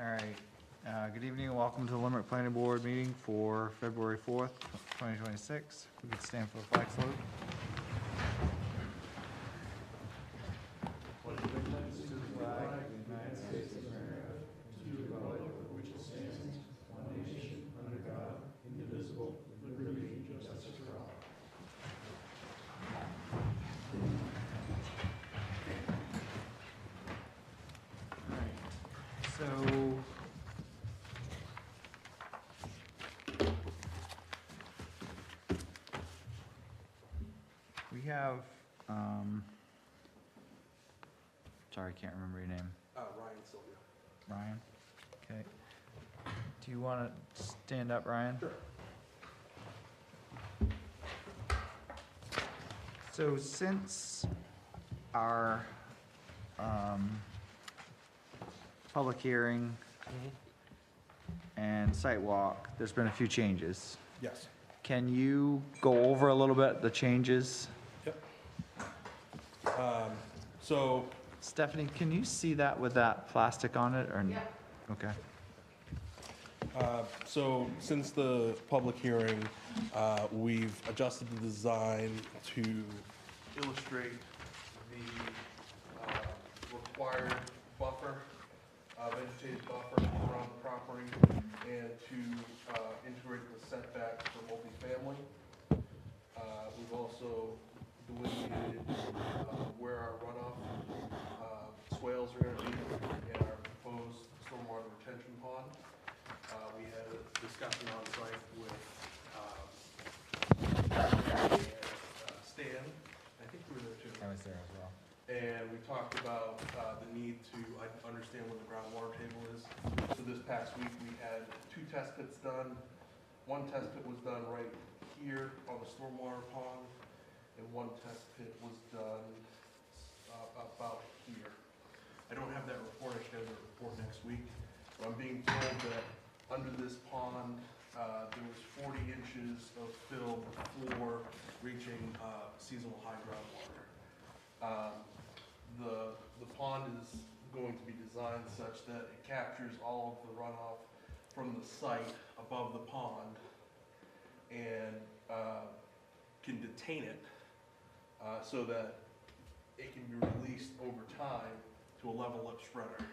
All right, good evening and welcome to the Limerick Planning Board meeting for February 4th, 2026. We could stand for the flag salute. So, we have, sorry, I can't remember your name. Ryan Sylvia. Ryan? Okay. Do you want to stand up, Ryan? Sure. So since our public hearing and site walk, there's been a few changes. Yes. Can you go over a little bit the changes? Yep. So, Stephanie, can you see that with that plastic on it or? Yeah. Okay. so since the public hearing, we've adjusted the design to illustrate the required buffer, vegetated buffer around the property, and to integrate the setback for multifamily. We've also delineated where our runoff swales are going to be and our proposed stormwater retention pond. We had a discussion on site with Stan. I think you were there too. I was there as well. And we talked about the need to understand where the groundwater table is. So this past week, we had 2 test pits done. One test pit was done right here on the stormwater pond, and one test pit was done about here. I don't have that report. I should have that report next week. But I'm being told that under this pond, there was 40 inches of fill before reaching seasonal high groundwater. The pond is going to be designed such that it captures all of the runoff from the site above the pond and can detain it so that it can be released over time to a level lip spreader,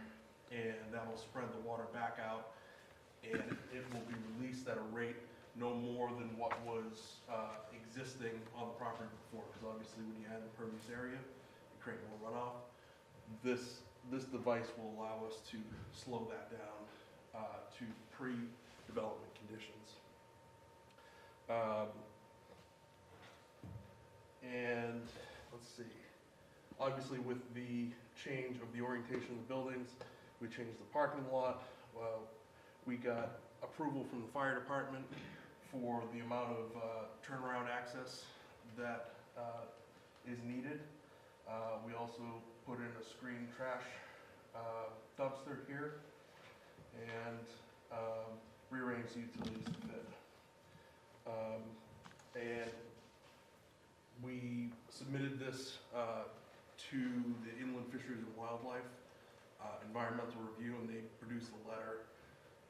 and that will spread the water back out, and it will be released at a rate no more than what was existing on the property before, because obviously when you add impervious area, you create more runoff. This device will allow us to slow that down to pre-development conditions. And let's see, obviously with the change of the orientation of the buildings, we changed the parking lot. We got approval from the fire department for the amount of turnaround access that is needed. We also put in a screen trash dumpster here and rearranged the utilities to fit. And we submitted this to the Inland Fisheries and Wildlife Environmental Review, and they produced a letter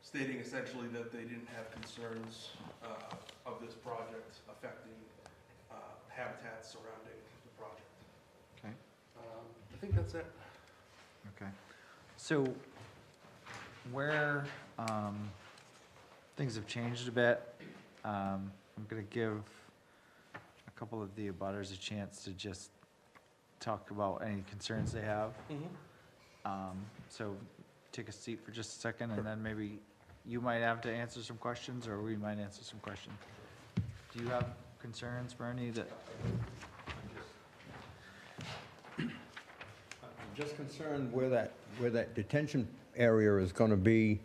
stating essentially that they didn't have concerns of this project affecting habitats surrounding the project. Okay. I think that's it. Okay. So where things have changed a bit, I'm going to give a couple of the abutters a chance to just talk about any concerns they have. So take a seat for just a second, and then maybe you might have to answer some questions, or we might answer some questions. Do you have concerns, Bernie, that? I'm just concerned where that detention area is gonna be.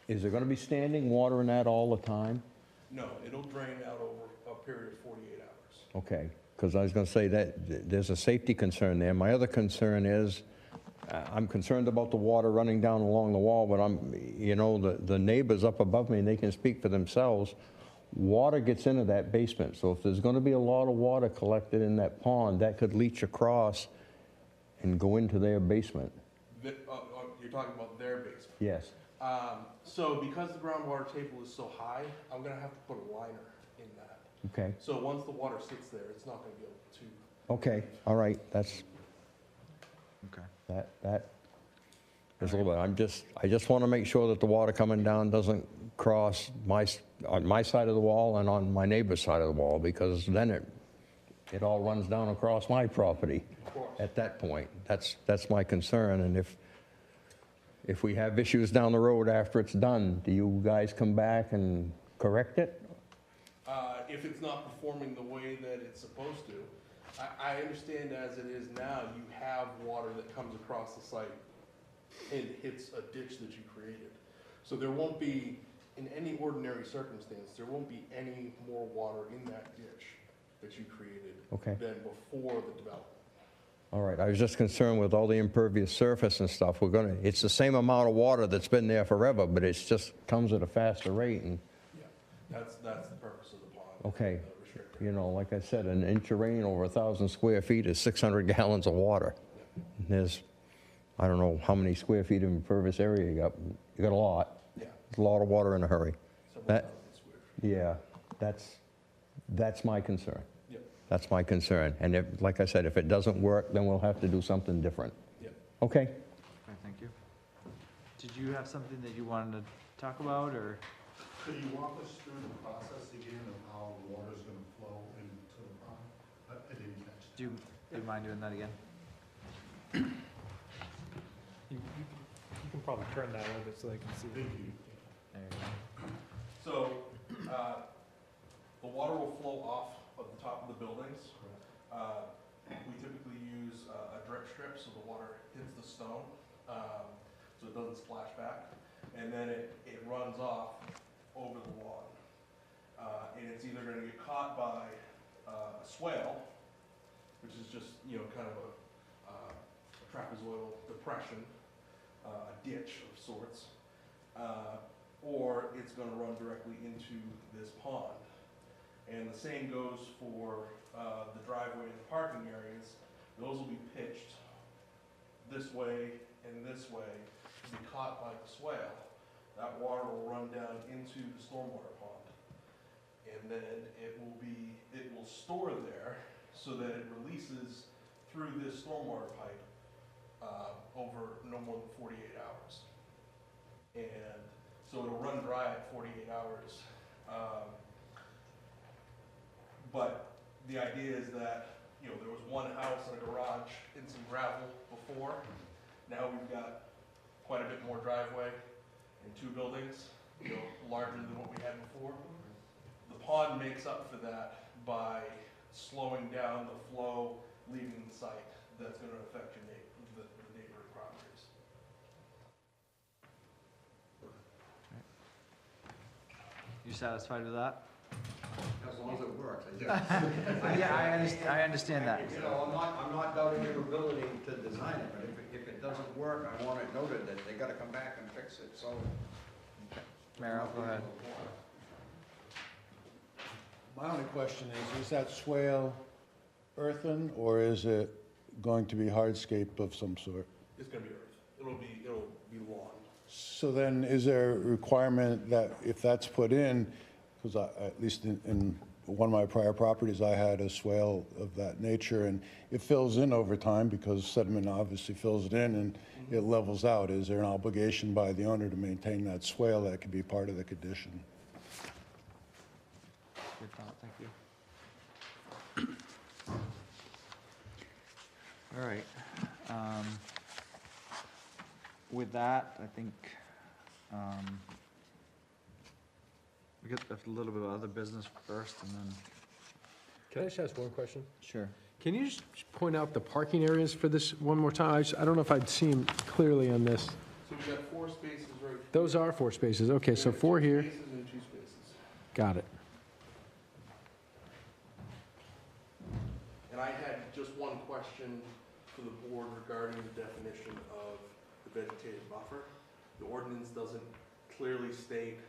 Is there gonna be standing water in that all the time? No, it'll drain out over a period of 48 hours. Okay, because I was gonna say that there's a safety concern there. My other concern is, I'm concerned about the water running down along the wall, but the neighbors up above me, and they can speak for themselves. Water gets into that basement, so if there's gonna be a lot of water collected in that pond, that could leach across and go into their basement. You're talking about their basement. Yes. So because the groundwater table is so high, I'm gonna have to put a liner in that. Okay, So once the water sits there, it's not gonna be able to. okay, all right, that's, Okay. that is a little bit, I just want to make sure that the water coming down doesn't cross on my side of the wall and on my neighbor's side of the wall, because then it all runs down across my property Of course. at that point. That's my concern, and if we have issues down the road after it's done, do you guys come back and correct it? If it's not performing the way that it's supposed to, I understand as it is now, you have water that comes across the site and hits a ditch that you created. So there won't be, in any ordinary circumstance, there won't be any more water in that ditch that you created Okay. than before the development. All right, I was just concerned with all the impervious surface and stuff, it's the same amount of water that's been there forever, but it's just comes at a faster rate, and, Yeah, that's the purpose of the pond. Okay. The restrictor. you know, like I said, an inch of rain over 1,000 square feet is 600 gallons of water. There's, I don't know how many square feet of impervious area you got a lot. Yeah, There's a lot of water in a hurry. several That- thousand square feet. Yeah, that's my concern. Yep, That's my concern. And if, like I said, if it doesn't work, then we'll have to do something different. yep. Okay? Okay, thank you. Did you have something that you wanted to talk about, or? Could you walk us through the process again of how the water's gonna flow into the pond? I didn't catch that. Do you mind doing that again? You can probably turn that a little bit so they can see. Thank you. There you go. So, the water will flow off of the top of the buildings. We typically use a drip strip so the water hits the stone, so it doesn't splash back. And then it runs off over the lawn. And it's either gonna get caught by a swale, which is just, kind of a trapezoidal depression, a ditch of sorts, or it's gonna run directly into this pond. And the same goes for the driveway and the parking areas. Those will be pitched this way and this way to be caught by the swale. That water will run down into the stormwater pond. And then it will store there so that it releases through this stormwater pipe over no more than 48 hours. And so it'll run dry at 48 hours. But the idea is that, there was one house and a garage and some gravel before. Now we've got quite a bit more driveway and two buildings, larger than what we had before. The pond makes up for that by slowing down the flow leaving the site. That's gonna affect the neighboring properties. You satisfied with that? As long as it works, I guess. Yeah, I understand that. You know, I'm not doubting your ability to design it, but if it doesn't work, I want it noted that they gotta come back and fix it, so. Merrill, go ahead. My only question is that swale earthen, or is it going to be hardscape of some sort? It's gonna be earth. It'll be lawn. So then, is there a requirement that if that's put in, because at least in one of my prior properties, I had a swale of that nature, and it fills in over time because sediment obviously fills it in and it levels out. Is there an obligation by the owner to maintain that swale that could be part of the condition? Good thought, thank you. All right. With that, I think, we get a little bit of other business first, and then. Can I just ask one question? Sure. Can you just point out the parking areas for this one more time? I don't know if I'd seen clearly on this. So we've got 4 spaces right here. Those are 4 spaces. Okay, so 4 here. Spaces and 2 spaces. Got it. And I had just one question for the board regarding the definition of the vegetative buffer. The ordinance doesn't clearly state,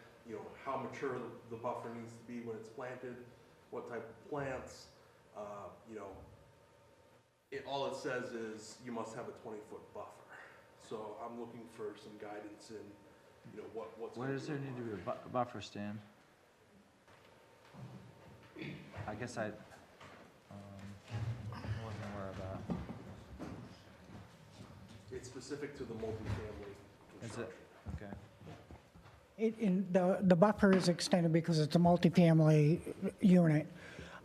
how mature the buffer needs to be when it's planted, what type of plants, all it says is you must have a 20-foot buffer. So I'm looking for some guidance in you know, what's. Where does there need to be a buffer stand? I guess I wasn't aware of that. It's specific to the multifamily Is construction. it? Okay. The buffer is extended because it's a multifamily unit.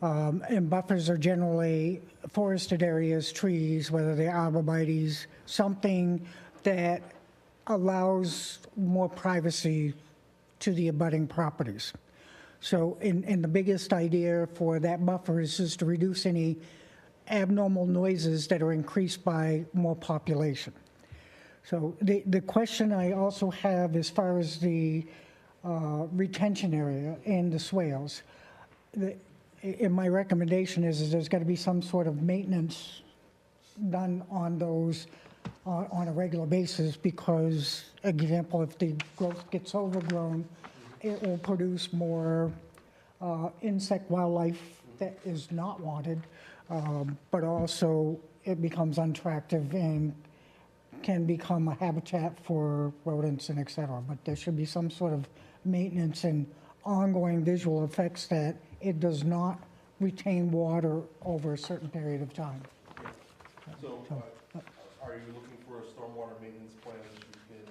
And buffers are generally forested areas, trees, whether they're arborvitaes, something that allows more privacy to the abutting properties. So, and the biggest idea for that buffer is just to reduce any abnormal noises that are increased by more population. So the question I also have as far as the retention area and the swales, and my recommendation is there's got to be some sort of maintenance done on those on a regular basis because, example, if the growth gets overgrown, it will produce more insect wildlife that is not wanted, but also it becomes unattractive and can become a habitat for rodents and et cetera. But there should be some sort of maintenance and ongoing visual effects that it does not retain water over a certain period of time. So, are you looking for a stormwater maintenance plan that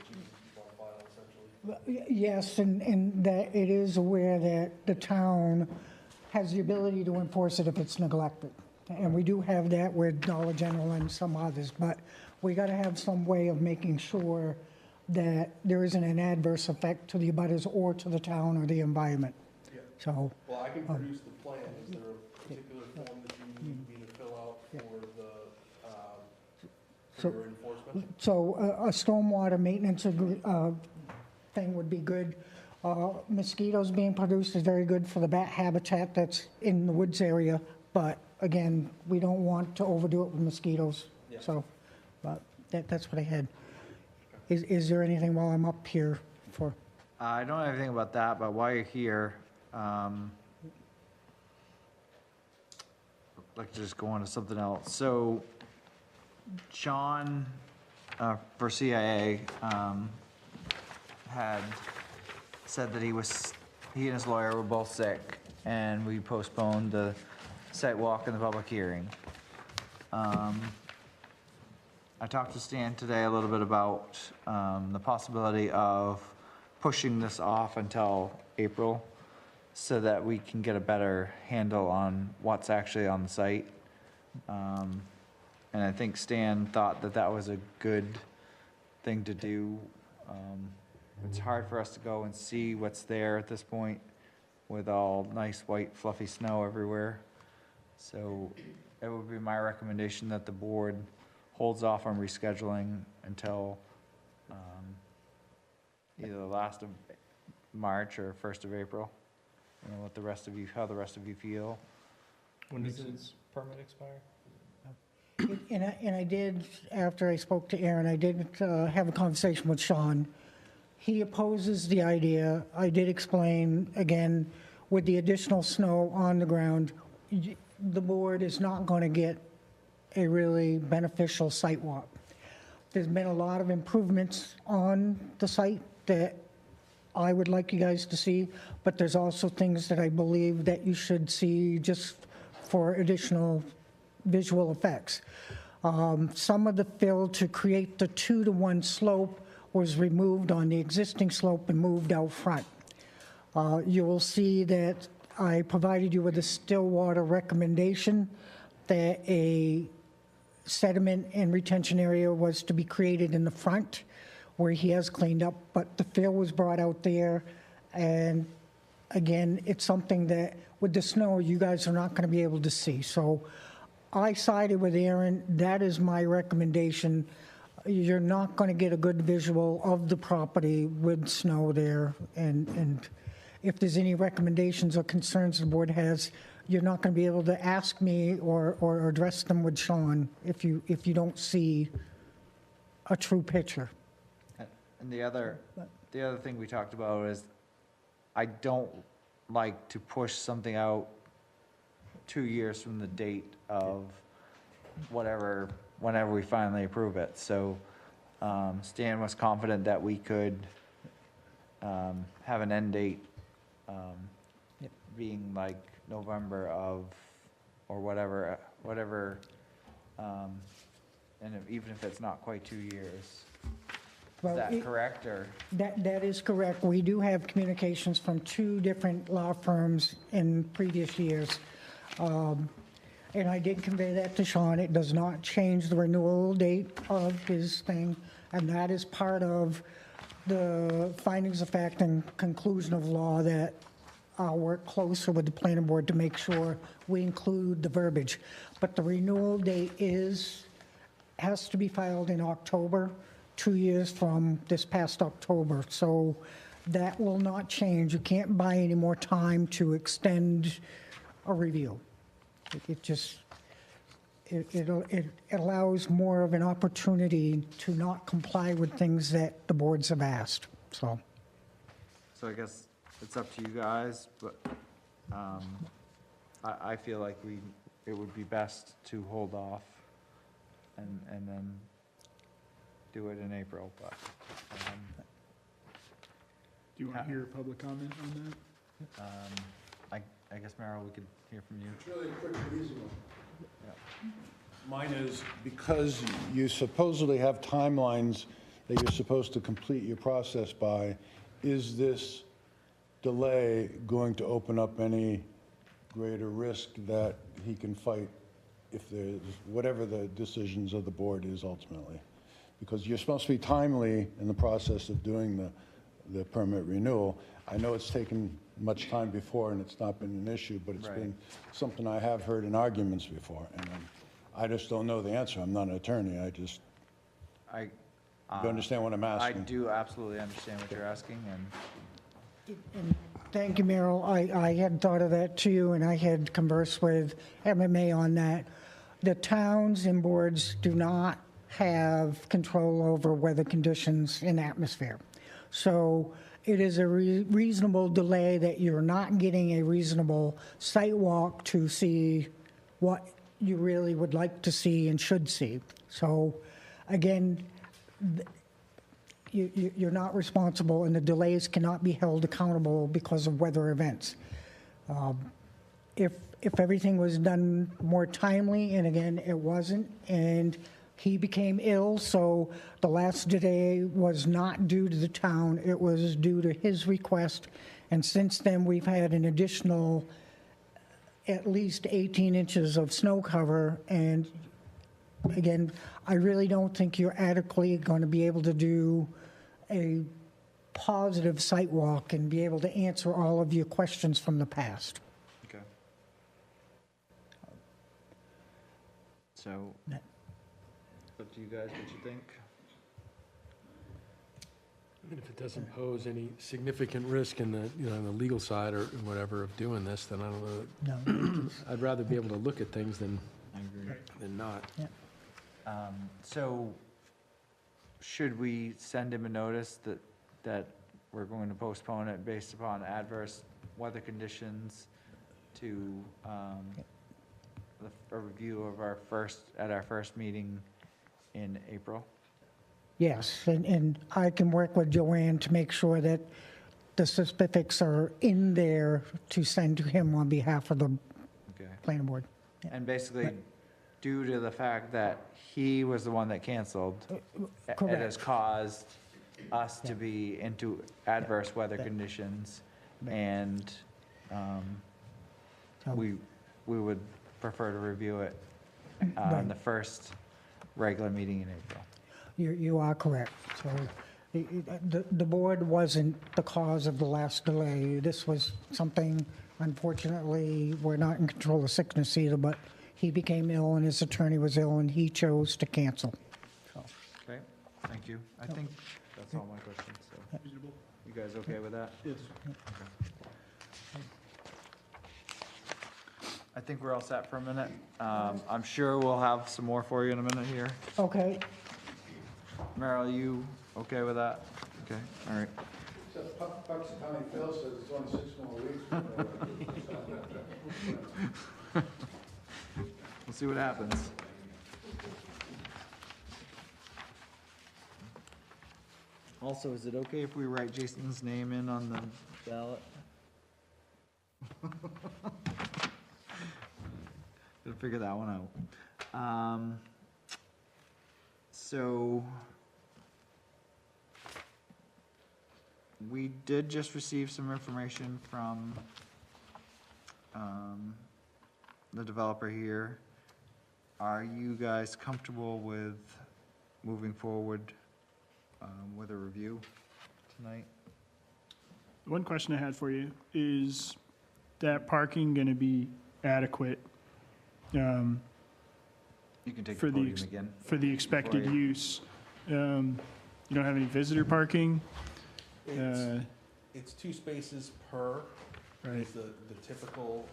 you keep on file essentially? Yes, and that it is aware that the town has the ability to enforce it if it's neglected. And we do have that with Dollar General and some others, but we got to have some way of making sure that there isn't an adverse effect to the abutters or to the town or the environment. Yeah. So, Well, I can produce the plan. Is there a particular form that you need me to fill out for So- your enforcement? so a stormwater maintenance thing would be good. Mosquitoes being produced is very good for the bat habitat that's in the woods area, but again, we don't want to overdo it with mosquitoes. Yeah. So, but that's what I had. Is there anything while I'm up here for? I don't know anything about that, but while you're here, like to just go on to something else. So, John, for CIA, had said that he and his lawyer were both sick, and we postponed the site walk and the public hearing. I talked to Stan today a little bit about the possibility of pushing this off until April so that we can get a better handle on what's actually on the site. And I think Stan thought that that was a good thing to do. It's hard for us to go and see what's there at this point with all nice white fluffy snow everywhere. So it would be my recommendation that the board holds off on rescheduling until either the last of March or 1st of April. You know, how the rest of you feel. When does his permit expire? And I did, after I spoke to Aaron, I did have a conversation with Sean. He opposes the idea. I did explain, again, with the additional snow on the ground, the board is not going to get a really beneficial site walk. There's been a lot of improvements on the site that I would like you guys to see, but there's also things that I believe that you should see just for additional visual effects. Some of the fill to create the 2-to-1 slope was removed on the existing slope and moved out front. You will see that I provided you with a still water recommendation that a sediment and retention area was to be created in the front where he has cleaned up, but the fill was brought out there. And again, it's something that with the snow, you guys are not going to be able to see. So I sided with Aaron. That is my recommendation. You're not going to get a good visual of the property with snow there. And if there's any recommendations or concerns the board has, you're not going to be able to ask me or address them with Sean if you don't see a true picture. And the other thing we talked about is I don't like to push something out 2 years from the date of whenever we finally approve it. So Stan was confident that we could have an end date being like November of, or whatever, and even if it's not quite 2 years. Is Well, that correct, or? That is correct. We do have communications from 2 different law firms in previous years. And I did convey that to Sean. It does not change the renewal date of his thing, and that is part of the findings of fact and conclusion of law that I'll work closer with the planning board to make sure we include the verbiage. But the renewal date has to be filed in October, 2 years from this past October. So that will not change. You can't buy any more time to extend a review. It allows more of an opportunity to not comply with things that the boards have asked, so. So I guess it's up to you guys, but I feel like it would be best to hold off and then do it in April, but. Do you want to hear public comment on that? I guess, Merrill, we could hear from you. It's really a quick and easy one. Yeah. Mine is, because you supposedly have timelines that you're supposed to complete your process by, is this delay going to open up any greater risk that he can fight if there's, whatever the decisions of the board is ultimately? Because you're supposed to be timely in the process of doing the permit renewal. I know it's taken much time before and it's not been an issue, but it's Right. been something I have heard in arguments before. And I just don't know the answer. I'm not an attorney. I just, I, you understand what I'm I asking? do absolutely understand what you're asking, and Thank you, Merrill. I had thought of that too, and I had conversed with MMA on that. The towns and boards do not have control over weather conditions and atmosphere. So it is a reasonable delay that you're not getting a reasonable site walk to see what you really would like to see and should see. So again, you're not responsible, and the delays cannot be held accountable because of weather events. If everything was done more timely, and again, it wasn't, and he became ill, so the last delay was not due to the town, it was due to his request, and since then, we've had an additional at least 18 inches of snow cover, and again, I really don't think you're adequately going to be able to do a positive site walk and be able to answer all of your questions from the past. okay. So, up to you guys, what you think? And if it doesn't pose any significant risk in the, on the legal side or whatever of doing this, then I don't know. No, I'd rather be able to look at things than I agree. not. So, should we send him a notice that we're going to postpone it based upon adverse weather conditions to a review of our first meeting in April? yes, and I can work with Joanne to make sure that the specifics are in there to send to him on behalf of the Okay. planning board. And basically, due to the fact that he was the one that canceled, it has caused us to be into adverse weather conditions, and we would prefer to review it in the first regular meeting in April. You are correct. So the board wasn't the cause of the last delay. This was something, unfortunately, we're not in control of sickness either, but he became ill and his attorney was ill and he chose to cancel. So, Okay, thank you. I think that's all my questions, so. You guys okay with that? Yes. I think we're all set for a minute. I'm sure we'll have some more for you in a minute here. okay, Meryl, you okay with that? Okay, all right. Bucks County Phil says it's only 6 more weeks. We'll see what happens. Also, is it okay if we write Jason's name in on the ballot? Gotta figure that one out. So, we did just receive some information from, the developer here. Are you guys comfortable with moving forward, with a review tonight? One question I had for you, is that parking gonna be adequate You can take For the the podium ex- again. for the expected Before you- use? You don't have any visitor parking? It's 2 spaces per, Right, is the typical,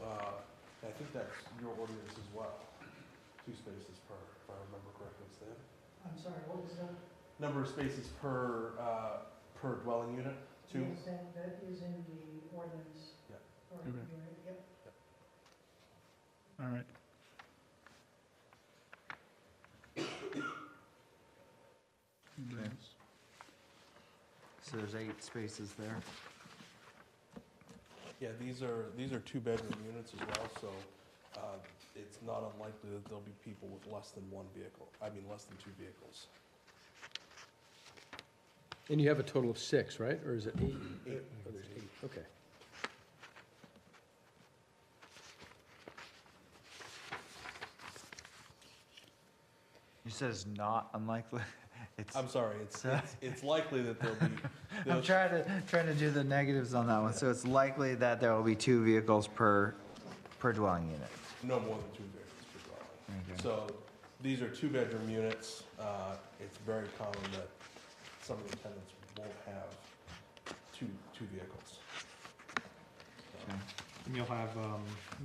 I think that's your ordinance as well. 2 spaces per, if I remember correctly, Stan. I'm sorry, what was that? Number of spaces per dwelling unit, 2? Yes, that is in the ordinance. Yeah. Or, Okay. yep. all right. Okay. So there's 8 spaces there. Yeah, these are 2-bedroom units as well, so it's not unlikely that there'll be people with less than 1 vehicle, less than 2 vehicles. And you have a total of 6, right? Or is it 8? 8. Oh, there's 8, okay. You said it's not unlikely? It's, I'm sorry, it's likely that there'll be. I'm trying to do the negatives on that one. So it's likely that there will be 2 vehicles per dwelling unit. No more than 2 vehicles per dwelling. Okay. So these are 2-bedroom units. It's very common that some of the tenants won't have two vehicles. Okay. And you'll have,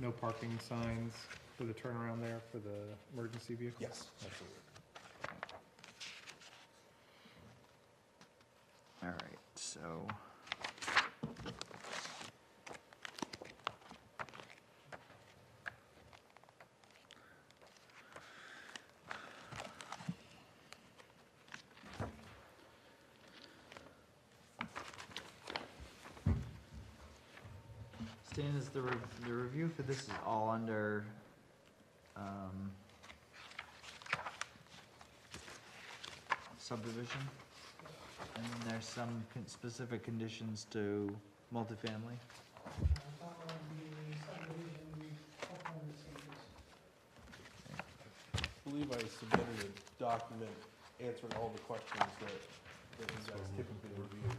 no parking signs for the turnaround there for the emergency vehicles? Yes, absolutely. All right, so. Stan, is the review for this is all under, subdivision? And then there's some specific conditions to multifamily? I believe I submitted a document answering all the questions that you guys typically review.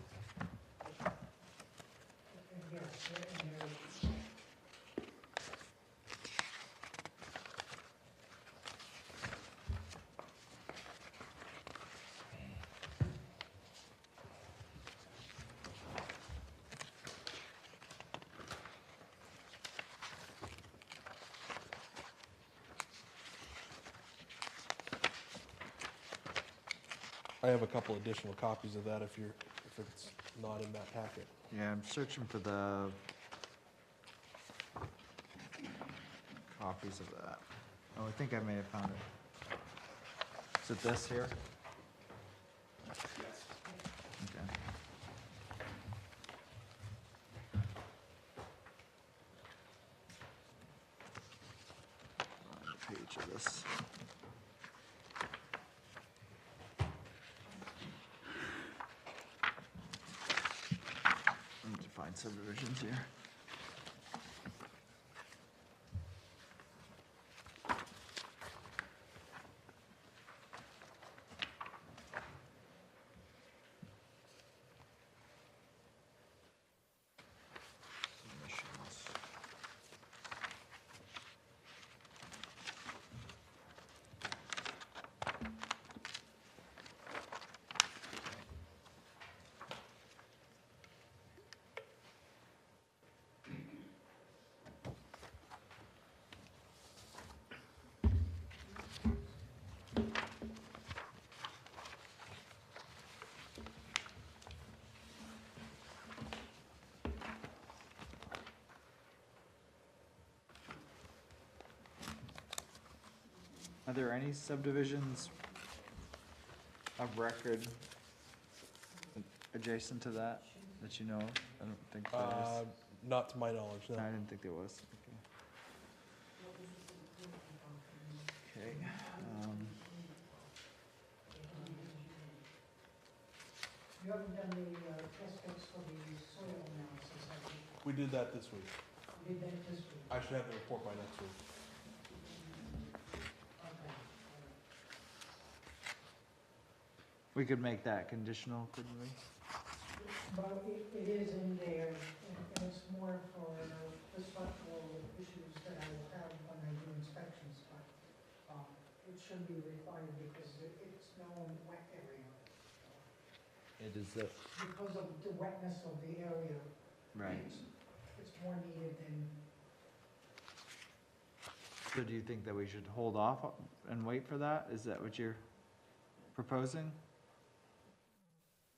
I have a couple additional copies of that if it's not in that packet. Yeah, I'm searching for the copies of that. Oh, I think I may have found it. Is it this here? Yes. Okay. Find a page of this. I need to find subdivisions here. Submissions. Are there any subdivisions of record adjacent to that, that you know of? I don't think there is. Not to my knowledge, no. I didn't think there was. Okay. Okay, You haven't done the test pits for the soil analysis, have you? We did that this week. You did that this week? I should have the report by next week. Okay. we could make that conditional, couldn't we? But it is in there, and it's more for the structural issues that I will have when I do inspections, but it should be required because it's known wet area. It is the. Because of the wetness of the area, Right. it's more needed than, So do you think that we should hold off and wait for that? Is that what you're proposing?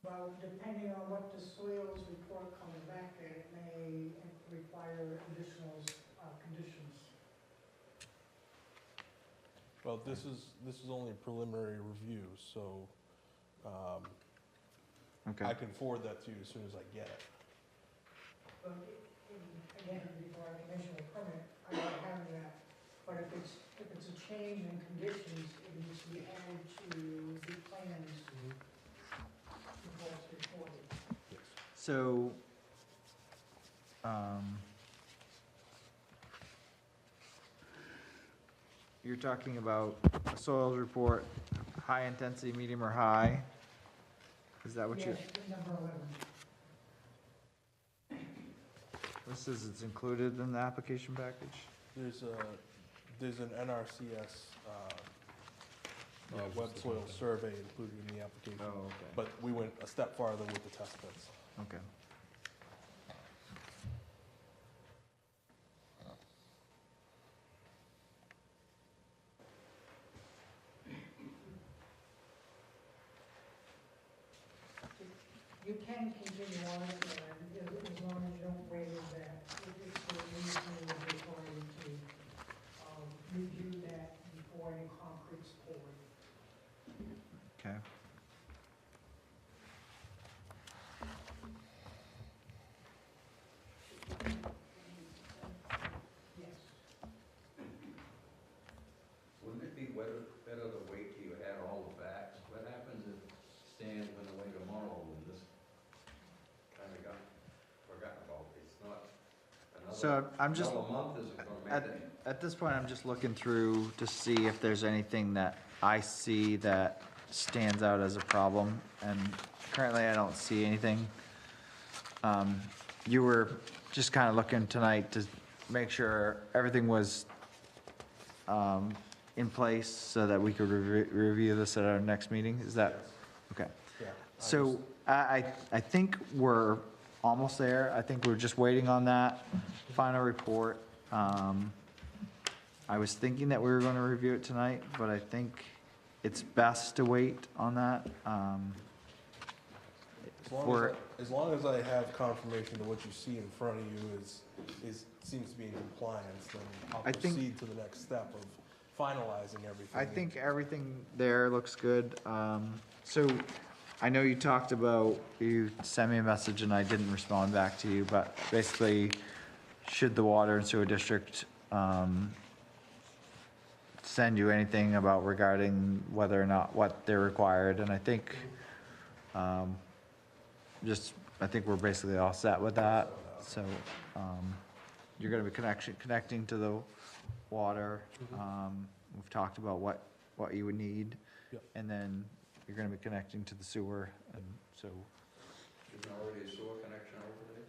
well, depending on what the soils report comes back at, it may require additional conditions. Well, this is only a preliminary review, so, Okay. I can forward that to you as soon as I get it. But again, before I can issue a permit, I don't have that. But if it's a change in conditions, it needs to be added to the plans before it's recorded. Yes. So, you're talking about a soils report, high intensity, medium, or high? Is that what you're, Yes, number 11. this says it's included in the application package? There's an NRCS, Yeah, I was web just looking soil at that. survey included in the application. Oh, okay. But we went a step farther with the test pits. Okay. You can continue on it, and as long as you don't waive that, it's the reason we're required to review that before any concrete's poured. Okay. Yes. Wouldn't it be better to wait till you had all the facts? What happens if Stan went away tomorrow and this kind of got forgotten about? It's not So I'm just, another month isn't gonna make any. at this point, I'm just looking through to see if there's anything that I see that stands out as a problem, and currently I don't see anything. You were just kind of looking tonight to make sure everything was in place so that we could review this at our next meeting, is that? Okay. Yeah. So I think we're almost there. I think we're just waiting on that final report. I was thinking that we were going to review it tonight, but I think it's best to wait on that. As long as I have confirmation that what you see in front of you seems to be in compliance, then I'll I think- proceed to the next step of finalizing everything. I think everything there looks good. So I know you talked about, you sent me a message and I didn't respond back to you, but basically, should the water and sewer district send you anything about regarding whether or not what they're required? And I think, I think we're basically all set with that. So you're gonna be connecting to the water. We've talked about what you would need. Yep. And then you're gonna be connecting to the sewer, and so. Isn't already a sewer connection over there?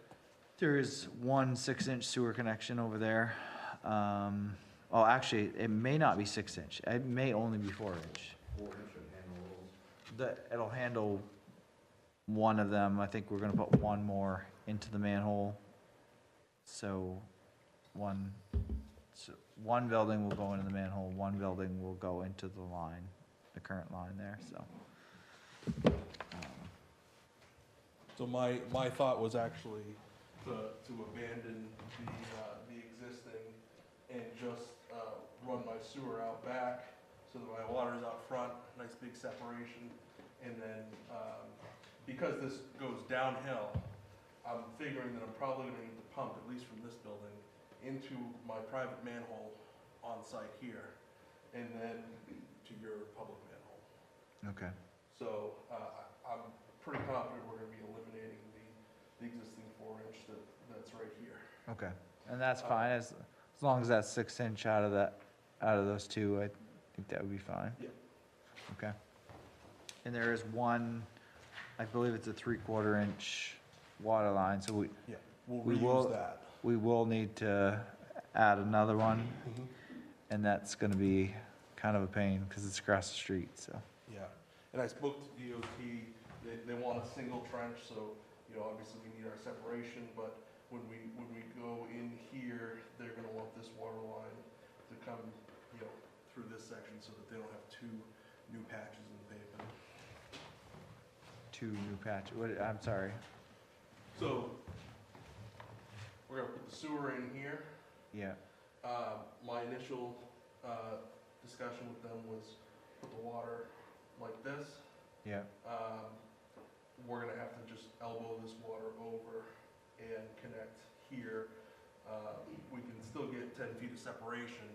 There is one 6-inch sewer connection over there. Oh, actually, it may not be 6-inch, it may only be 4-inch. 4 inch and handle those. It'll handle one of them. I think we're gonna put one more into the manhole. So one building will go into the manhole, one building will go into the line, the current line there, so. So my thought was actually to abandon the existing and just run my sewer out back so that my water's out front, nice big separation, and then because this goes downhill, I'm figuring that I'm probably gonna need to pump, at least from this building, into my private manhole on site here, and then to your public manhole. Okay. So, I'm pretty confident we're gonna be eliminating the existing 4-inch that's right here. Okay, and that's fine, as long as that's 6-inch out of those two, I think that would be fine. Yeah. Okay. And there is one, I believe it's a 3/4 inch water line, so Yeah, we'll We will- reuse that. we will need to add another one, and that's gonna be kind of a pain, because it's across the street, so. Yeah, and I spoke to DOT, they want a single trench, so, you know, obviously we need our separation, but when we go in here, they're gonna want this water line to come, you know, through this section so that they don't have 2 new patches in the pavement. 2 new patch, I'm sorry, So, we're gonna put the sewer in here. yeah, My initial, discussion with them was put the water like this. yeah, We're gonna have to just elbow this water over and connect here. We can still get 10 feet of separation,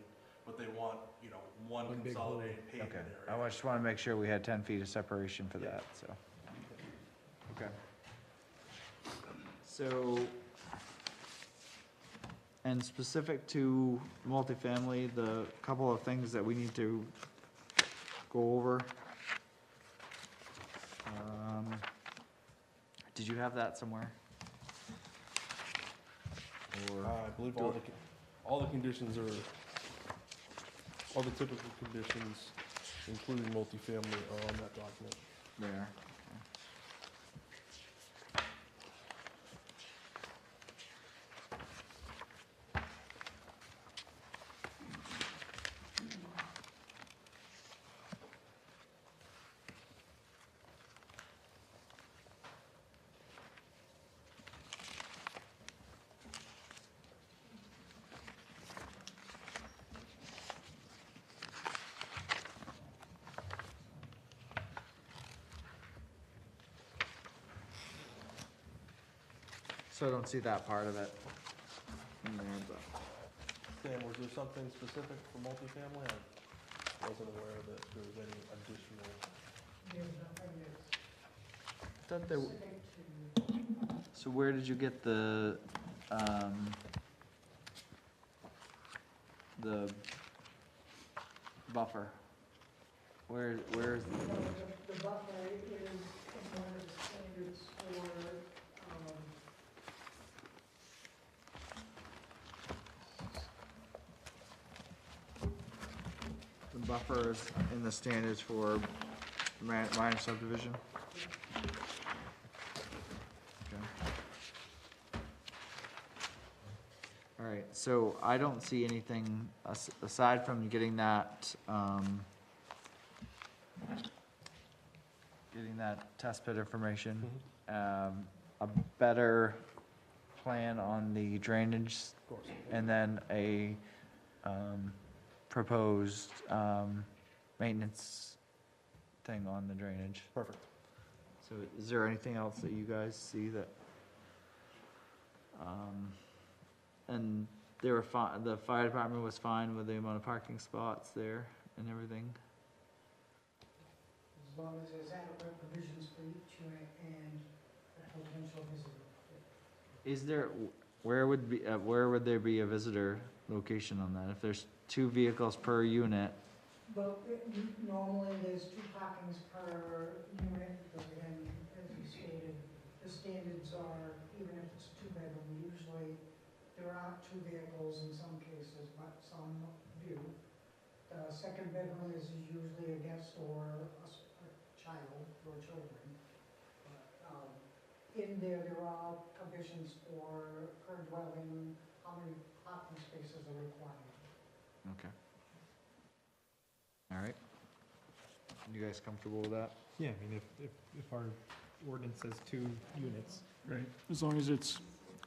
but they want, you know, one One big hole. consolidated pavement okay. area. I just wanna make sure we had 10 feet of separation for Yeah. that, so. Okay. So, and specific to multifamily, the couple of things that we need to go over. Did you have that somewhere? Or, I believe all the conditions are, all the typical conditions, including multifamily, are on that document. there, so I don't see that part of it in there, but. Sam, was there something specific for multifamily? I wasn't aware that there was any additional. Thought there, so where did you get the buffer? Where's, The buffer is one of the standards for, the buffer is in the standards for minor subdivision? Okay. All right, so I don't see anything aside from getting that, test pit information, a better plan on the drainage, Of course. and then a, proposed, maintenance thing on the drainage. Perfect. So is there anything else that you guys see that, and they were fine, the fire department was fine with the amount of parking spots there and everything? as long as there's adequate provisions for each unit and a potential visitor. Is there, where would there be a visitor location on that? If there's 2 vehicles per unit, Well, normally there's 2 parkings per unit, because again, as you stated, the standards are, even if it's a 2-bedroom, usually there are 2 vehicles in some cases, but some do. The second bedroom is usually a guest or a child or children. But, in there are provisions for per dwelling, how many parking spaces are required. okay. All right. You guys comfortable with that? Yeah, I mean, if our ordinance says 2 units, Right, as long as it's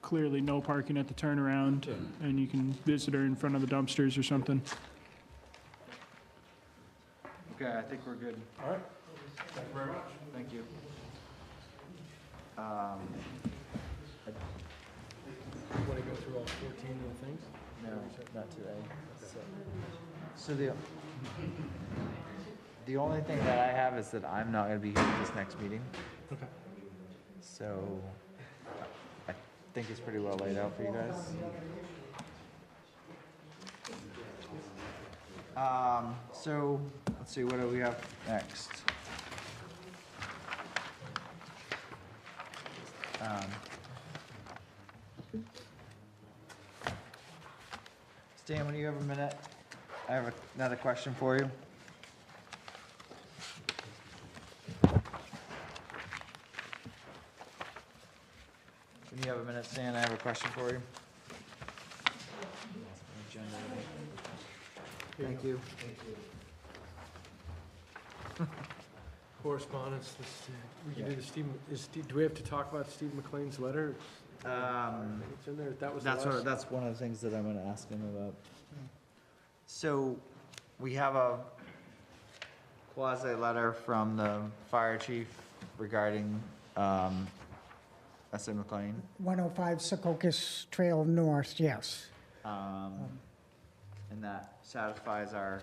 clearly no parking at the turnaround, and you can visitor in front of the dumpsters or something. Okay, I think we're good. All right. Thank you very much. Thank you. Um, Want to go through all 14 of the things? No, not today. So the only thing that I have is that I'm not gonna be here at this next meeting. Okay. So I think it's pretty well laid out for you guys. So let's see, what do we have next? Stan, when you have a minute, I have another question for you. When you have a minute, Stan, I have a question for you. Thank you. Correspondence, we can do the do we have to talk about Steve McLean's letter? It's in there, that was the last. That's one of the things that I'm gonna ask him about. So, we have a quasi letter from the fire chief regarding, S.A. McLean. 105 Secocas Trail North, yes. And that satisfies our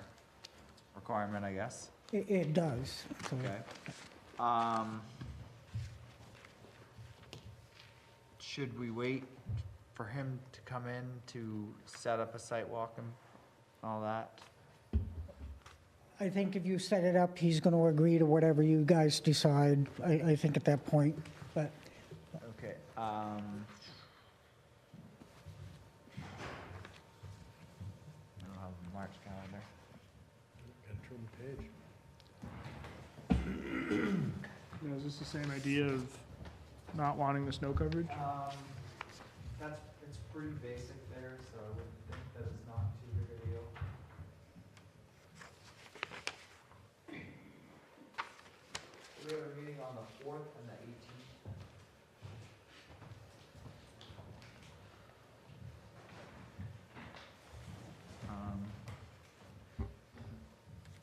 requirement, I guess. It does. So Okay. Should we wait for him to come in to set up a site walk and all that? I think if you set it up, he's going to agree to whatever you guys decide, I think at that point, but Okay, I don't have a March calendar. Gotta turn the page. You know, is this the same idea of not wanting the snow coverage? It's pretty basic there, so I wouldn't think that it's not too big a deal. We have a meeting on the 4th and the 18th.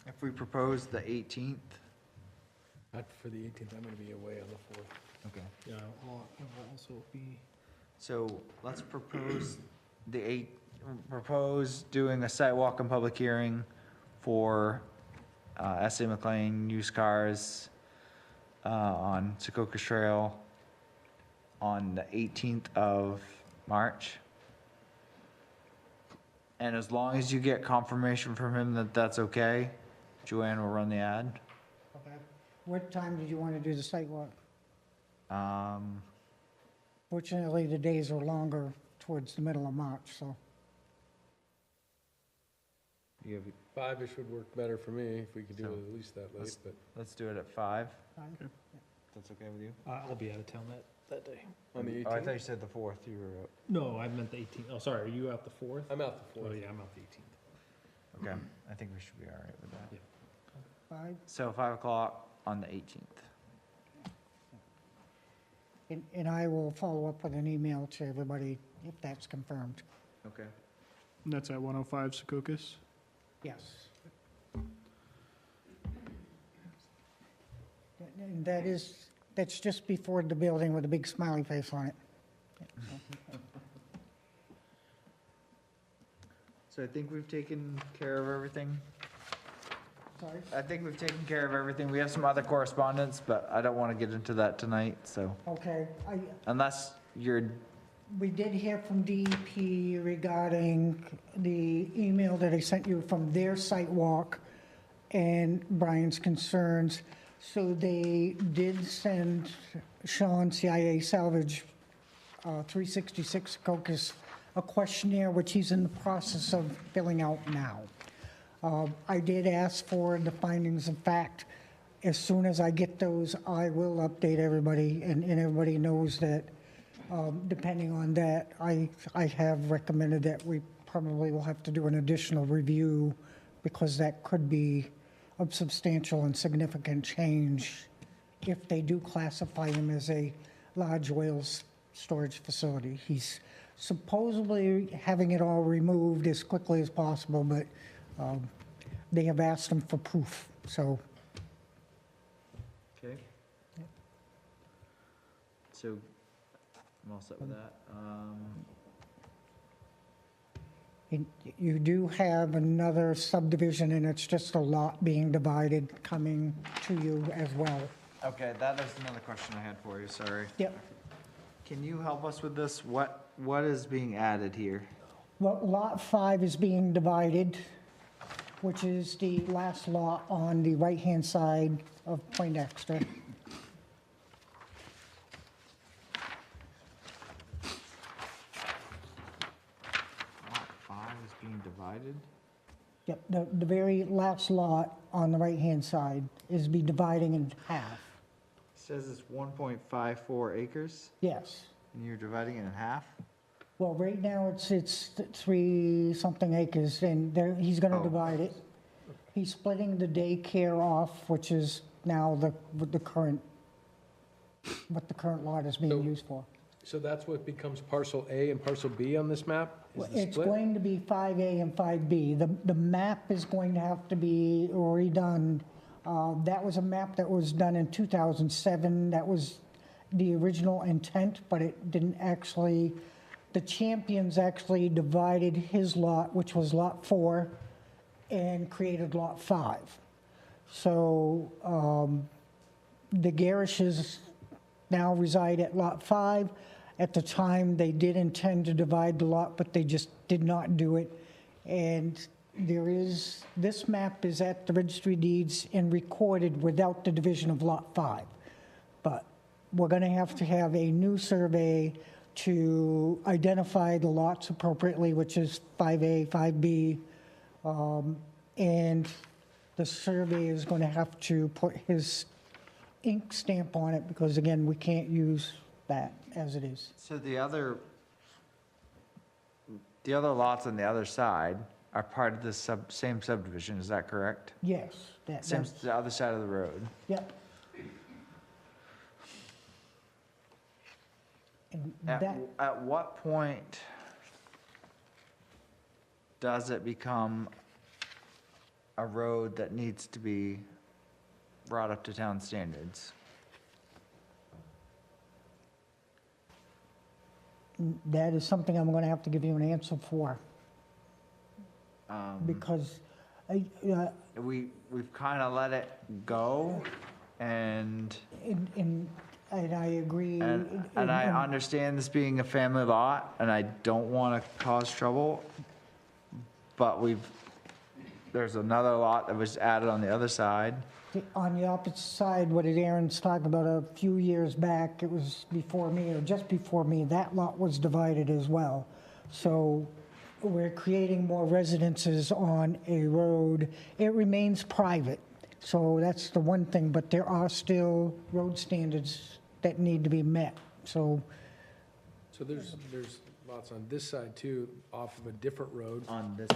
If we propose the 18th, Not for the 18th, I'm gonna be away on the 4th. okay. Yeah, I'll also be. So let's propose doing a site walk and public hearing for S.A. McLean used cars on Secocas Trail on the 18th of March. And as long as you get confirmation from him that that's okay, Joanne will run the ad. what time did you want to do the site walk? Um, Fortunately, the days are longer towards the middle of March, so. you have, 5-ish would work better for me, if we could do So, it at least that late, but let's do it at 5. Fine. That's okay with you? I'll be out of town that day. on the Oh, I thought 18th? you said the 4th, you were, No, I meant the 18th. Oh, sorry, are you out the 4th? I'm out the Oh, 4th. yeah, I'm out the 18th. okay, I think we should be all right with that. Yeah. 5, So 5 o'clock on the 18th. and I will follow up with an email to everybody if that's confirmed. Okay. And that's at 105 Secocas? Yes. And that's just before the building with a big smiley face on it. So I think we've taken care of everything. Sorry? I think we've taken care of everything. We have some other correspondence, but I don't want to get into that tonight, so Okay, unless you're, we did hear from DEP regarding the email that I sent you from their site walk and Brian's concerns. So they did send Sean, CIA Salvage, 366 Cocos, a questionnaire which he's in the process of filling out now. I did ask for the findings of fact. As soon as I get those, I will update everybody, and everybody knows that, depending on that, I have recommended that we probably will have to do an additional review because that could be a substantial and significant change if they do classify him as a large oil storage facility. He's supposedly having it all removed as quickly as possible, but they have asked him for proof, so. okay. So, I'm all set with that. You do have another subdivision, and it's just a lot being divided coming to you as well. Okay, that is another question I had for you, sorry. Yep. Can you help us with this? What is being added here? Well, Lot 5 is being divided, which is the last lot on the right-hand side of Poindexter. Lot 5 is being divided? Yep, the very last lot on the right-hand side is be dividing in half. Says it's 1.54 acres, Yes. and you're dividing it in half? Well, right now, it's 3-something acres, and there, he's gonna Oh. divide it. He's splitting the daycare off, which is now what the current lot is being So- used for. So that's what becomes parcel A and parcel B on this map? Is the It's split? going to be 5A and 5B. The map is going to have to be redone. That was a map that was done in 2007. That was the original intent, but it didn't actually, the Champions actually divided his lot, which was Lot 4, and created Lot 5. So the Garishes now reside at Lot 5. At the time, they did intend to divide the lot, but they just did not do it. And this map is at the registry of deeds and recorded without the division of Lot 5. But we're going to have a new survey to identify the lots appropriately, which is 5A, 5B. And the survey is going to have to put his ink stamp on it because, again, we can't use that as it is. So the other lots on the other side are part of this same subdivision, is that correct? Yes, Same, that's, the other side of the road. yep. And At, that, at what point does it become a road that needs to be brought up to town standards? that is something I'm going to have to give you an answer for Um, because we've kind of let it go, and and I agree. and I understand this being a family lot, and I don't want to cause trouble, but there's another lot that was added on the other side. On the opposite side, what Aaron's talking about a few years back, it was before me or just before me, that lot was divided as well. So we're creating more residences on a road. It remains private, so that's the one thing, but there are still road standards that need to be met. So So there's lots on this side too, off of a different road. On this,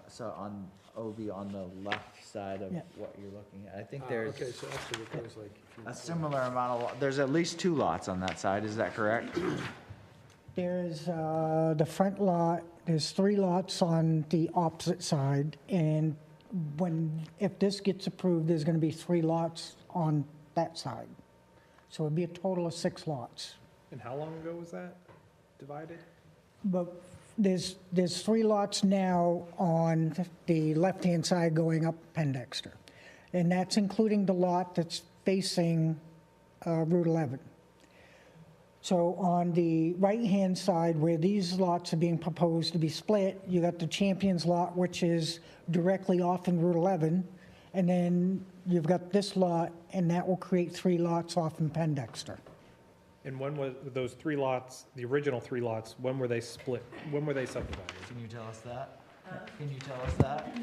so on OB, on the left side of Yeah. what you're looking at. I think Ah, there's Okay, so actually it goes like. if you- a similar amount of, there's at least 2 lots on that side, is that correct? there's the front lot, there's 3 lots on the opposite side, and if this gets approved, there's going to be 3 lots on that side. So it'd be a total of 6 lots. And how long ago was that divided? But there's 3 lots now on the left-hand side going up Pendexter. And that's including the lot that's facing Route 11. So on the right-hand side, where these lots are being proposed to be split, you got the Champions lot, which is directly off in Route 11. And then you've got this lot, and that will create 3 lots off in Pendexter. And when was, those 3 lots, the original 3 lots, when were they split? When were they subdivided? Can you tell us that? Can you tell us that?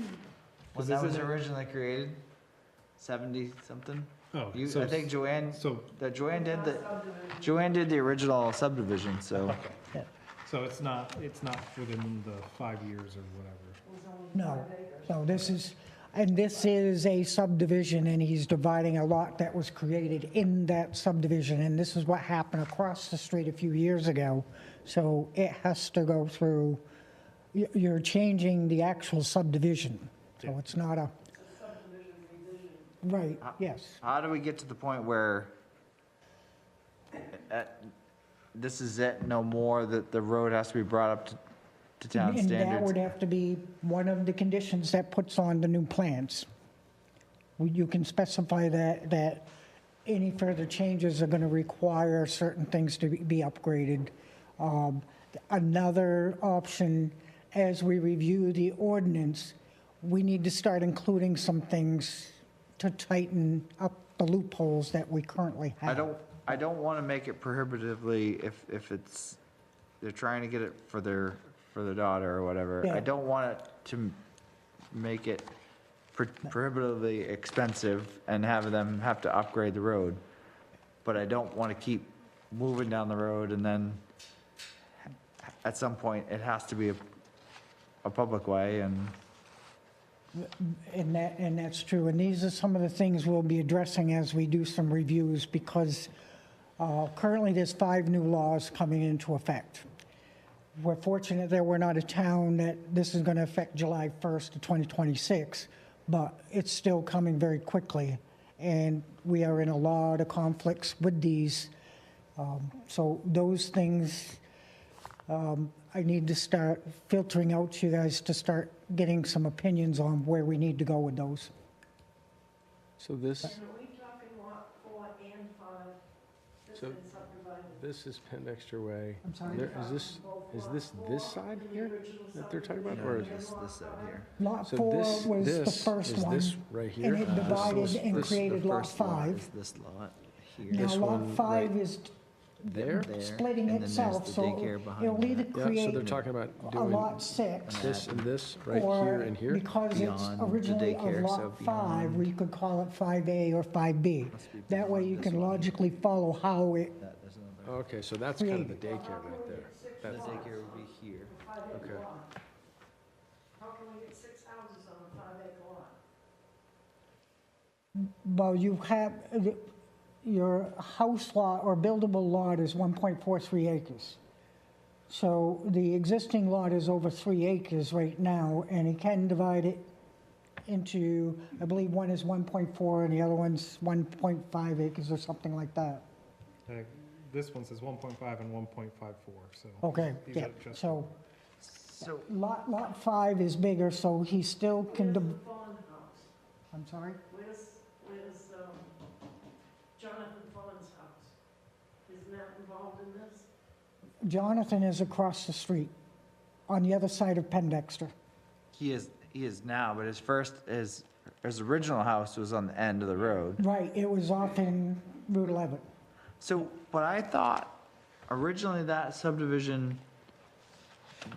When that was originally created? 70-something? Oh, I think Joanne so, Joanne did the original subdivision, so. okay. So it's not within the 5 years or whatever? No, this is a subdivision, and he's dividing a lot that was created in that subdivision, and this is what happened across the street a few years ago. So it has to go through, you're changing the actual subdivision, so it's not a. Right, yes. How do we get to the point where, this is it, no more, that the road has to be brought up to town And that standards? would have to be one of the conditions that puts on the new plans. You can specify that any further changes are going to require certain things to be upgraded. Another option, as we review the ordinance, we need to start including some things to tighten up the loopholes that we currently have. I don't want to make it prohibitively if it's, they're trying to get it for their daughter or whatever. Yeah. I don't want it to make it prohibitively expensive and have them have to upgrade the road. But I don't want to keep moving down the road and then at some point it has to be a public way and. And that's true. And these are some of the things we'll be addressing as we do some reviews, because currently there's 5 new laws coming into effect. We're fortunate that we're not a town that this is going to affect July 1st of 2026, but it's still coming very quickly. And we are in a lot of conflicts with these. So those things, I need to start filtering out to you guys to start getting some opinions on where we need to go with those. So this, And are we talking lot 4 and 5? That's So- been subdivided. this is Pendexter Way. I'm sorry? There- Is this side here that they're talking about, or is This side here. Lot so 4 this, was the this, first is one, this right here? and it This divided is- and this- created The Lot first lot 5. is this lot here. Now, This Lot one 5 right is there? There, splitting and then there's itself, the so daycare behind it'll either that. Yeah, so create they're talking about a doing Lot 6, this and this right or here and here? because it's Beyond the originally a daycare, so Lot 5, beyond- we could call it 5A or 5B. Must be That way beyond you this can one. logically follow how it, There's another. Okay, so that's kind of the daycare right there. The That's, daycare would be here. okay. How can we get 6 houses on a 5-acre lot? well, you have, your house lot or buildable lot is 1.43 acres. So the existing lot is over 3 acres right now, and he can divide it into, I believe one is 1.4 and the other one's 1.5 acres or something like that. This one says 1.5 and 1.54, so. Okay, these yeah, are just- so So, lot 5 is bigger, so he still can, Where's the Fawn house? I'm sorry? Where's Jonathan Fawn's house? Isn't that involved in this? Jonathan is across the street, on the other side of Pendexter. he is now, but his original house was on the end of the road. Right, it was off in Route 11. So, but I thought originally that subdivision,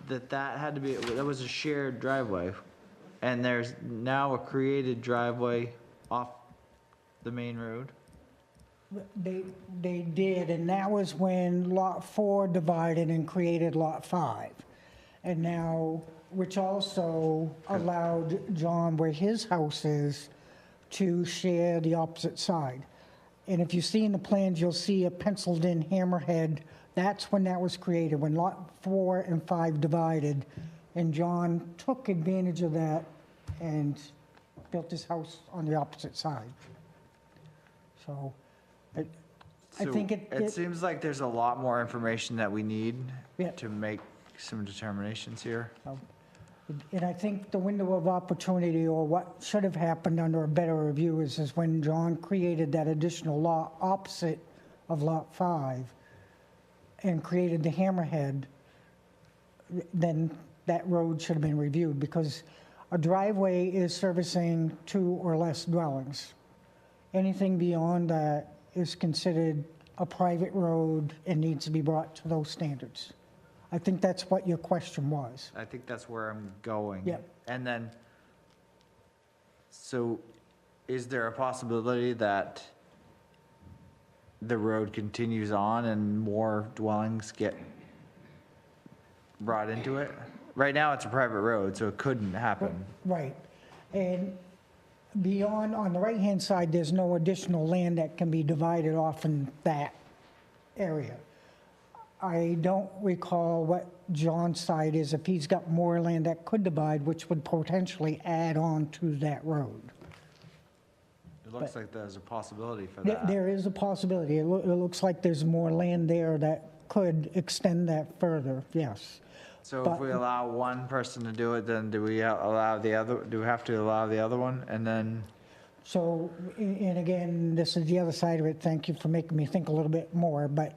that had to be, that was a shared driveway. And there's now a created driveway off the main road. They did, and that was when Lot 4 divided and created Lot 5. And now, which also allowed John, where his house is, to share the opposite side. And if you see in the plans, you'll see a penciled-in hammerhead. That's when that was created, when Lot 4 and 5 divided. And John took advantage of that and built his house on the opposite side. So, I So think it seems like there's a lot more information that we need Yeah. to make some determinations here. And I think the window of opportunity, or what should have happened under a better review, is when John created that additional lot opposite of Lot 5 and created the hammerhead, then that road should have been reviewed, because a driveway is servicing 2 or less dwellings. Anything beyond that is considered a private road and needs to be brought to those standards. I think that's what your question was. I think that's where I'm going. Yep. And then, so is there a possibility that the road continues on and more dwellings get brought into it? Right now, it's a private road, so it couldn't happen. Right. And beyond, on the right-hand side, there's no additional land that can be divided off in that area. I don't recall what John's side is, if he's got more land that could divide, which would potentially add on to that road. It looks like there's a possibility for There that. there is a possibility. It looks like there's more land there that could extend that further, yes. So if But- we allow one person to do it, then do we allow the other, do we have to allow the other one? And then, So, and again, this is the other side of it, thank you for making me think a little bit more, but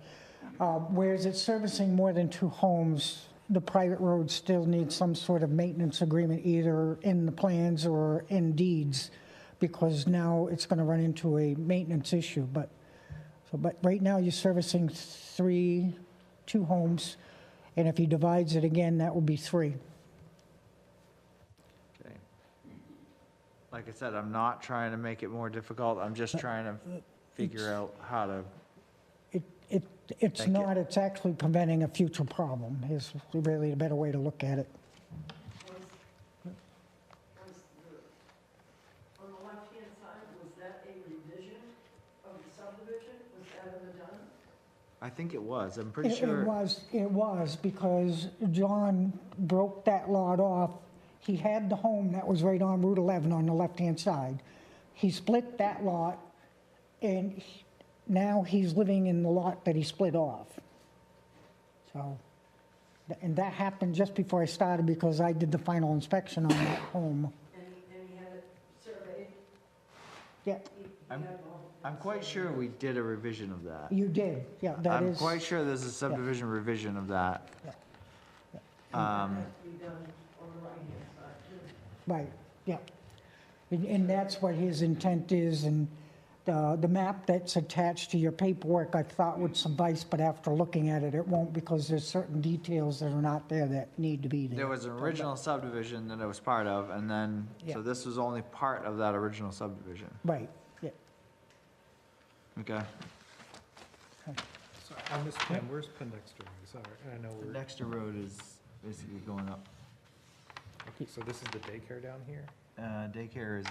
whereas it's servicing more than 2 homes, the private road still needs some sort of maintenance agreement, either in the plans or in deeds, because now it's going to run into a maintenance issue, but right now you're servicing 2 homes, and if he divides it again, that would be 3. okay. Like I said, I'm not trying to make it more difficult, I'm just trying to figure out how to, It's Thank you. not, it's actually preventing a future problem, is really a better way to look at it. Was on the left-hand side, was that a revision of the subdivision? Was that ever done? I think it was, I'm pretty It sure. was, because John broke that lot off. He had the home that was right on Route 11 on the left-hand side. He split that lot, and now he's living in the lot that he split off. So, and that happened just before I started, because I did the final inspection on that home. And he had it surveyed? Yeah, I'm- I'm quite sure we did a revision of that. you did, yeah, that I'm is. quite sure there's a subdivision revision of that. That has to be done on the right-hand side, too. Right, yeah. And that's what his intent is, and the map that's attached to your paperwork, I thought would suffice, but after looking at it, it won't, because there's certain details that are not there that need to be there. There was an original subdivision that it was part of, and then, so Yeah. this was only part of that original subdivision. Right, yeah. Okay. So on this plan, where's Pendexter? Sorry, I know we're, Dexter Road is basically going up. okay, so this is the daycare down here? Daycare is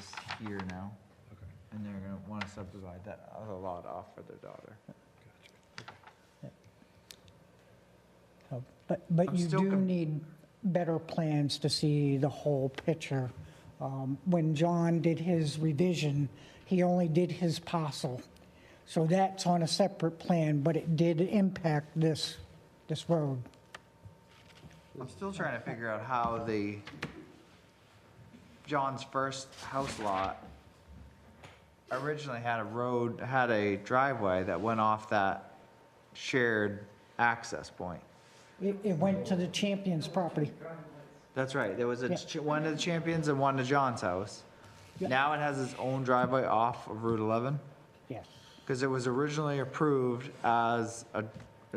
here now, Okay, and they're gonna wanna subdivide that other lot off for their daughter. gotcha. But I'm you still do con- need better plans to see the whole picture. When John did his revision, he only did his parcel. So that's on a separate plan, but it did impact this road. I'm still trying to figure out how John's first house lot originally had a driveway that went off that shared access point. It went to the Champions property. That's right, there was Yeah. one to the Champions and one to John's house. Yeah. Now it has its own driveway off of Route 11, Yes. because it was originally approved as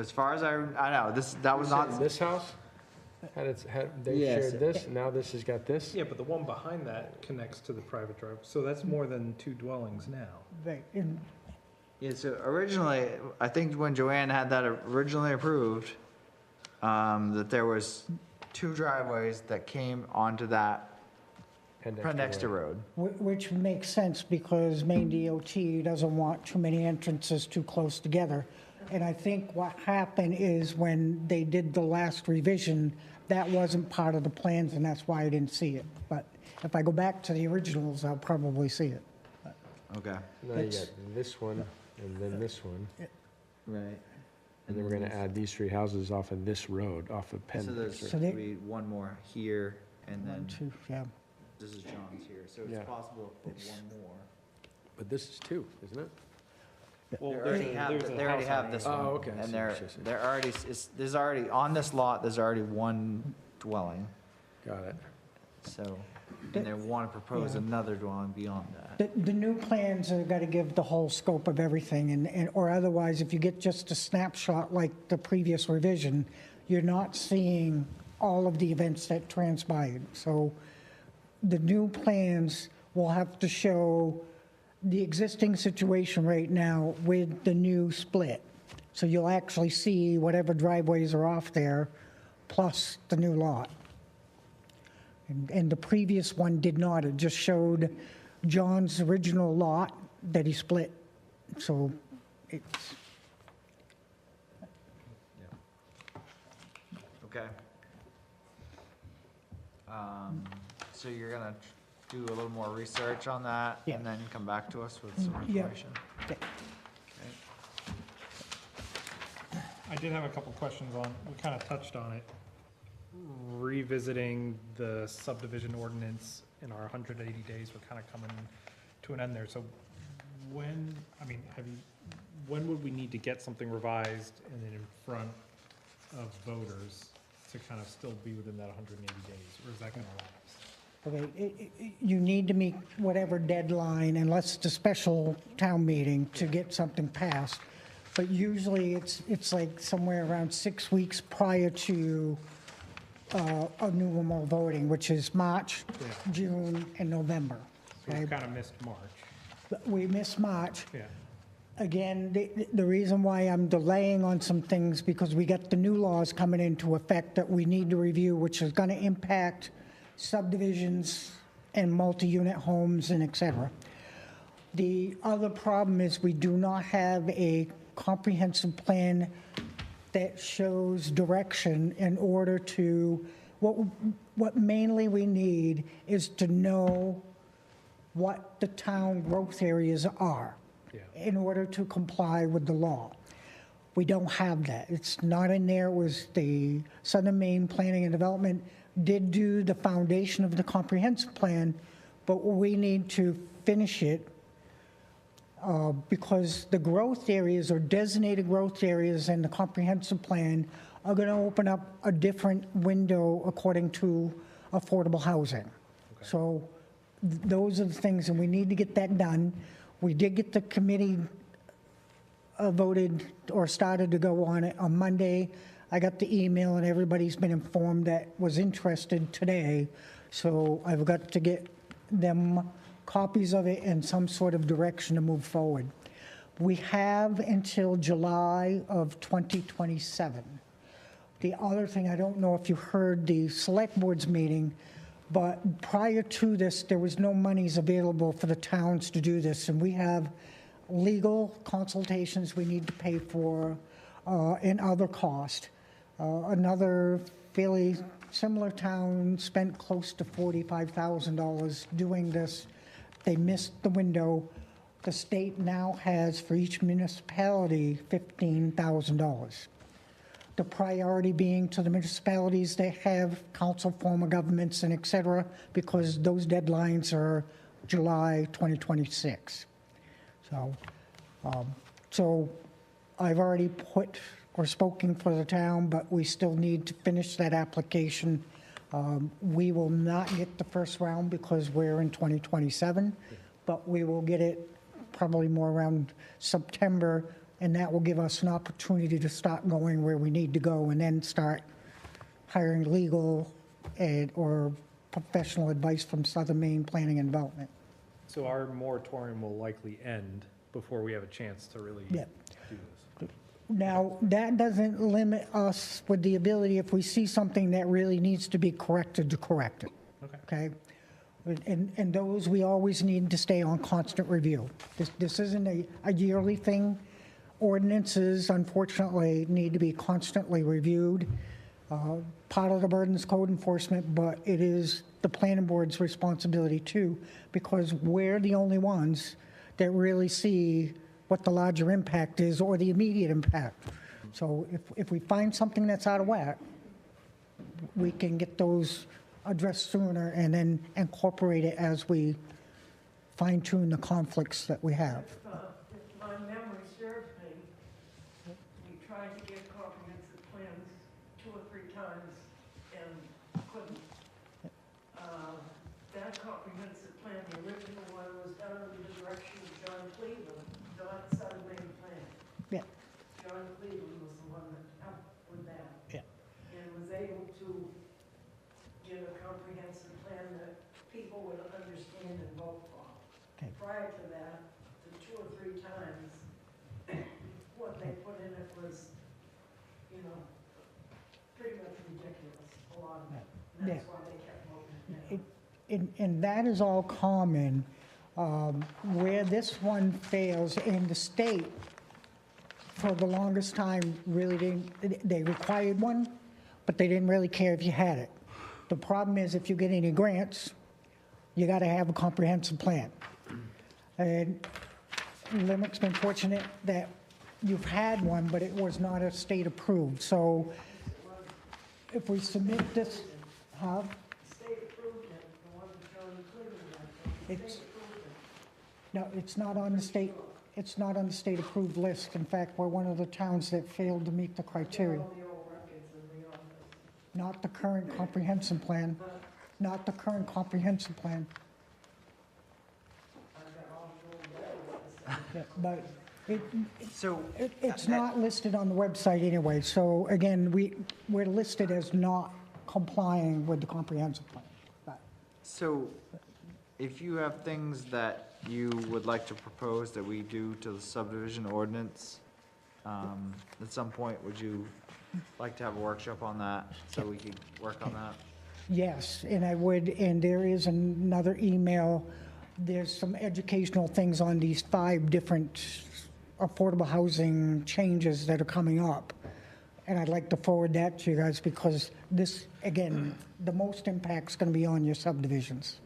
far as I know, that was not. This house, they Yes. shared this, and now this has got this? Yeah, but the one behind that connects to the private drive, so that's more than 2 dwellings now. Right, and Yeah, so originally, I think when Joanne had that originally approved, that there was 2 driveways that came onto that Pendexter Road. which makes sense, because Maine DOT doesn't want too many entrances too close together. And I think what happened is when they did the last revision, that wasn't part of the plans, and that's why I didn't see it. But if I go back to the originals, I'll probably see it. Okay. Now you got this one, and then this one, Right. and then we're gonna add these 3 houses off of this road, off of So there's Pendexter. So they- be one more here, and One, then two, yeah. this is John's here, so Yeah. it's possible to put one more. But this is 2, isn't it? Well, They already have this one. Oh, okay, I see And what you're saying. they're already, there's already, on this lot, there's already one dwelling, Got it. so, and they want to propose Yeah. another dwelling beyond that. The new plans are gotta give the whole scope of everything, or otherwise, if you get just a snapshot like the previous revision, you're not seeing all of the events that transpired. So the new plans will have to show the existing situation right now with the new split. So you'll actually see whatever driveways are off there, plus the new lot. And the previous one did not, it just showed John's original lot that he split. So it's, Okay. So you're gonna do a little more research on that, Yeah. and then come back to us with some Yeah. information? yeah. I did have a couple questions on, we kind of touched on it. Revisiting the subdivision ordinance in our 180 days, we're kind of coming to an end there. So when, I mean, when would we need to get something revised and then in front of voters to kind of still be within that 180 days, or is that going to lapse? Okay, you need to meet whatever deadline, unless it's a special town meeting, to get something passed. But usually, it's like somewhere around 6 weeks prior to a new normal voting, which is March, Yeah. June, and November. So Okay? we kind of missed March. We missed March. Yeah. Again, the reason why I'm delaying on some things, because we got the new laws coming into effect that we need to review, which is going to impact subdivisions and multi-unit homes and et cetera. The other problem is we do not have a comprehensive plan that shows direction in order to, what mainly we need is to know what the town growth areas are in order to comply with the law. We don't have that. It's not in there. It was the Southern Maine Planning and Development did do the foundation of the comprehensive plan, but we need to finish it because the growth areas or designated growth areas in the comprehensive plan are going to open up a different window according to affordable housing. So those are the things, and we need to get that done. We did get the committee voted or started to go on it on Monday. I got the email and everybody's been informed that was interested today. So I've got to get them copies of it and some sort of direction to move forward. We have until July of 2027. The other thing, I don't know if you heard the select board's meeting, but prior to this, there was no monies available for the towns to do this. And we have legal consultations we need to pay for and other costs. Another fairly similar town spent close to $45,000 doing this. They missed the window. The state now has, for each municipality, $15,000. The priority being to the municipalities that have council form of governments and et cetera, because those deadlines are July 2026. So I've already put or spoken for the town, but we still need to finish that application. We will not get the first round because we're in 2027, but we will get it probably more around September, and that will give us an opportunity to start going where we need to go and then start hiring legal or professional advice from Southern Maine Planning and Development. So our moratorium will likely end before we have a chance to really Yeah. do this. Now, that doesn't limit us with the ability, if we see something that really needs to be corrected, to correct it. Okay? And those, we always need to stay on constant review. This isn't a yearly thing. Ordinances, unfortunately, need to be constantly reviewed. Part of the burden is code enforcement, but it is the planning board's responsibility too, because we're the only ones that really see what the larger impact is or the immediate impact. So if we find something that's out of whack, we can get those addressed sooner and then incorporate it as we fine tune the conflicts that we have. If my memory serves me, we tried to get comprehensive plans 2 or 3 times and couldn't. That comprehensive plan, the original one, was done under the direction of John Cleveland, not Southern Maine Plan. Yeah. John Cleveland was the one that helped with that. Yeah. And was able to give a comprehensive plan that people would understand and vote for. Okay. Prior to that, the 2 or 3 times, what they put in it was, pretty much ridiculous, a lot of it. And that's why they kept voting it down. And that is all common. Where this one fails, and the state, for the longest time, really didn't, they required one, but they didn't really care if you had it. The problem is, if you get any grants, you got to have a comprehensive plan. And Limerick's been fortunate that you've had one, but it was not a state approved. So if we submit this, huh? State approved it, the one that John included, I think. It's, State approved it. no, it's not on the state, it's not on the state approved list. In fact, we're one of the towns that failed to meet the criteria. All the old records in the office. Not the current comprehensive plan, not the current comprehensive plan. I've got all the old records. Yeah, but it, So, it's not listed on the website anyway. So again, we're listed as not complying with the comprehensive plan. But so if you have things that you would like to propose that we do to the subdivision ordinance, at some point, would you like to have a workshop on that so we could work on that? yes, and I would, and there is another email. There's some educational things on these 5 different affordable housing changes that are coming up. And I'd like to forward that to you guys because this, again, the most impact's going to be on your subdivisions.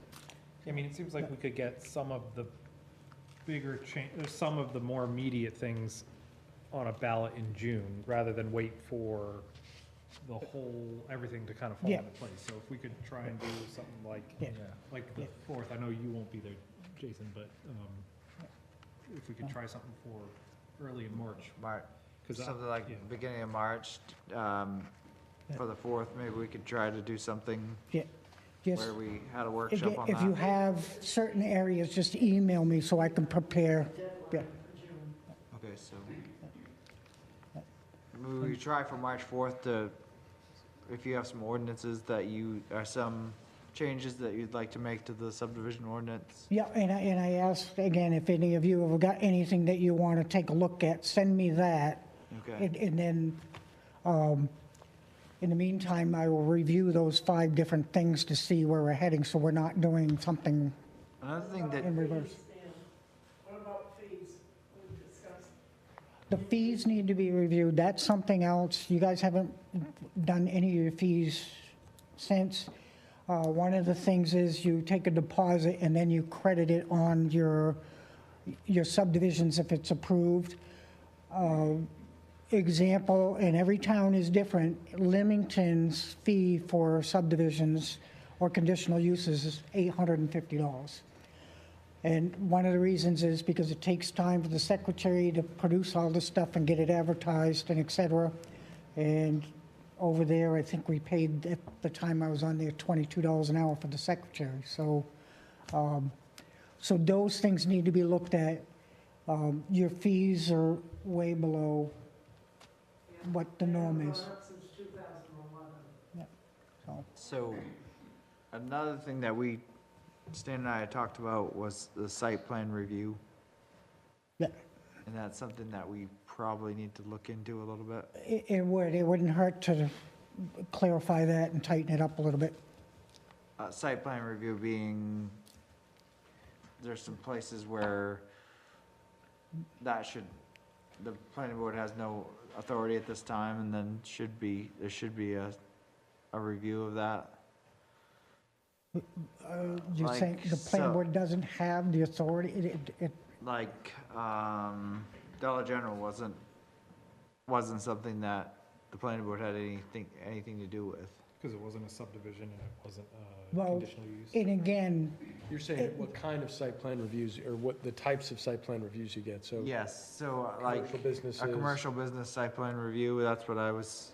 I mean, it seems like we could get some of the bigger some of the more immediate things on a ballot in June, rather than wait for the whole, everything to kind of fall Yeah. into place. So if we could try and do something like, Yeah. like the Yeah. 4th, I know you won't be there, Jason, but if we could try something for early in March. Something like yeah. beginning of March, for the 4th, maybe we could try to do something Just, where we had a workshop on if you that. have certain areas, just email me so I can prepare. Yeah. Okay, so maybe we try for March 4th to, if you have some ordinances that you, or some changes that you'd like to make to the subdivision ordinance. Yeah, and I asked, again, if any of you have got anything that you want to take a look at, send me that. Okay, And then, in the meantime, I will review those 5 different things to see where we're heading, so we're not doing something another thing that, in reverse. What about fees? We discussed. The fees need to be reviewed. That's something else. You guys haven't done any of your fees since. One of the things is you take a deposit and then you credit it on your subdivisions if it's approved. Example, and every town is different, Leamington's fee for subdivisions or conditional uses is $850. And one of the reasons is because it takes time for the secretary to produce all this stuff and get it advertised and et cetera. And over there, I think we paid, at the time I was on there, $22 an hour for the secretary. So, so those things need to be looked at. Your fees are way below what the norm is. Gone up since 2011. so another thing that Stan and I had talked about was the site plan review. Yeah. And that's something that we probably need to look into a little bit. It wouldn't hurt to clarify that and tighten it up a little bit. Site plan review being, there's some places where the planning board has no authority at this time, and then there should be a review of that. You're Like, saying the planning so- board doesn't have the authority? Like, Dollar General wasn't something that the planning board had anything to do with. Because it wasn't a subdivision and it wasn't Well, conditional use. And again, You're saying what kind of site plan reviews, or what the types of site plan reviews you get, so. Yes, so like, Commercial businesses. a commercial business site plan review, that's what I was,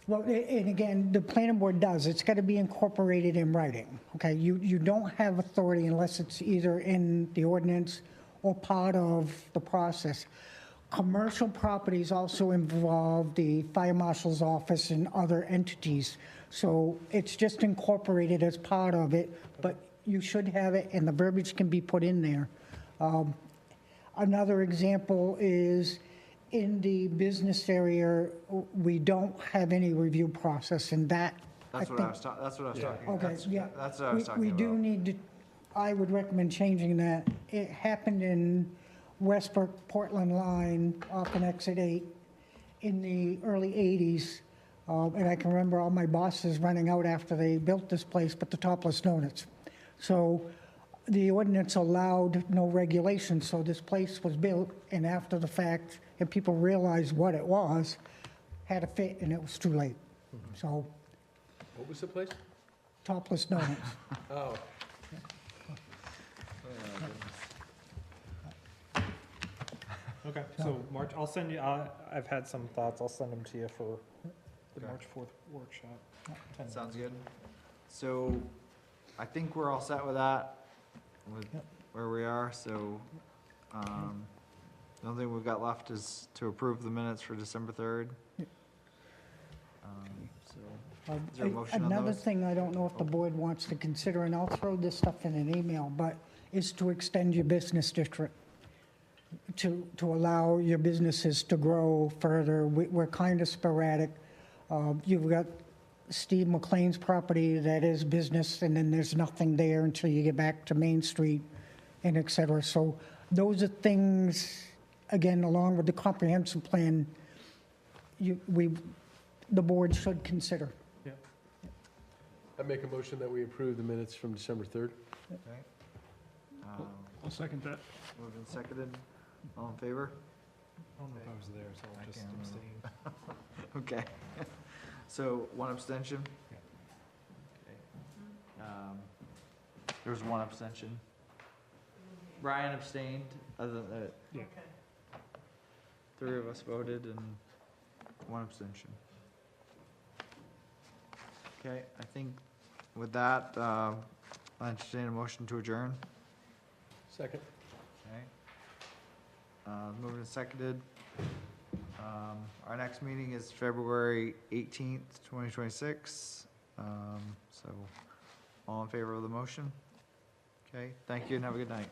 well, and again, the planning board does, it's got to be incorporated in writing, okay? You don't have authority unless it's either in the ordinance or part of the process. Commercial properties also involve the fire marshal's office and other entities. So it's just incorporated as part of it, but you should have it and the verbiage can be put in there. Another example is in the business area, we don't have any review process and that. that's what I was talking about. Okay, yeah. That's what I was talking We do about. need to, I would recommend changing that. It happened in Westbrook Portland line off an exit 8 in the early 80s. And I can remember all my bosses running out after they built this place, but the topless donuts. So the ordinance allowed no regulation, so this place was built, and after the fact, and people realized what it was, had a fit, and it was too late. So, What was the place? Topless Donuts. Oh, Okay, so March, I'll send you, I've had some thoughts, I'll send them to you for the Okay. March 4th workshop. 10 Sounds good. So I think we're all set with that, with Yep. where we are, so, the only thing we've got left is to approve the minutes for December 3rd. Yep. So, Is there a motion on Another those? thing I don't know if the board wants to consider, and I'll throw this stuff in an email, but is to extend your business district, to allow your businesses to grow further. We're kind of sporadic. You've got Steve McLean's property that is business, and then there's nothing there until you get back to Main Street and et cetera. So those are things, again, along with the comprehensive plan, the board should consider. I make a motion that we approve the minutes from December 3rd. Okay. I'll second that. Moved and seconded, all in favor? I don't know if I was there, so I I'll just can't abstain. Okay. So, one abstention? Yeah. Okay. There was one abstention. Brian abstained, other than that, Yeah. Okay. 3 of us voted and 1 abstention. Okay, I think with that, I entertain a motion to adjourn. Second. Okay. Moved and seconded. Our next meeting is February 18th, 2026. So, all in favor of the motion? Okay, thank you and have a good night.